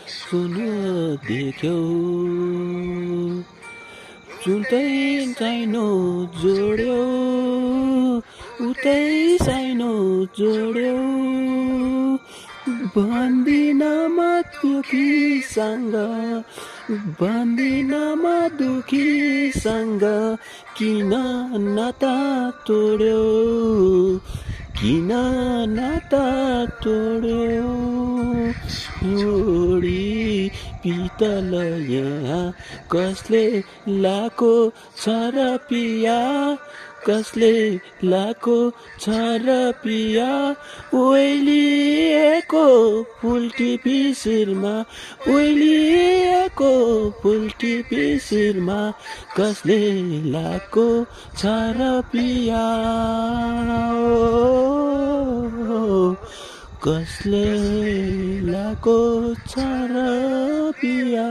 सुन देख्यौ जुनतै साइनो जोड्यौ उतै साइनो जोड्यौ भन्दिनमा दुखीसँग भन्दिनमा दुखीसँग किन नाता तोड्यौ किन नाता तोड्यौ छोडी पितल यहाँ कसले लाको छ र पिया कसले लाको छ र पिया ओइलिएको फुलटिपी शिरमा ओइलिएको फुलटिपी शिरमा कसले लाको छ र पिया कसले लाको छ र पिया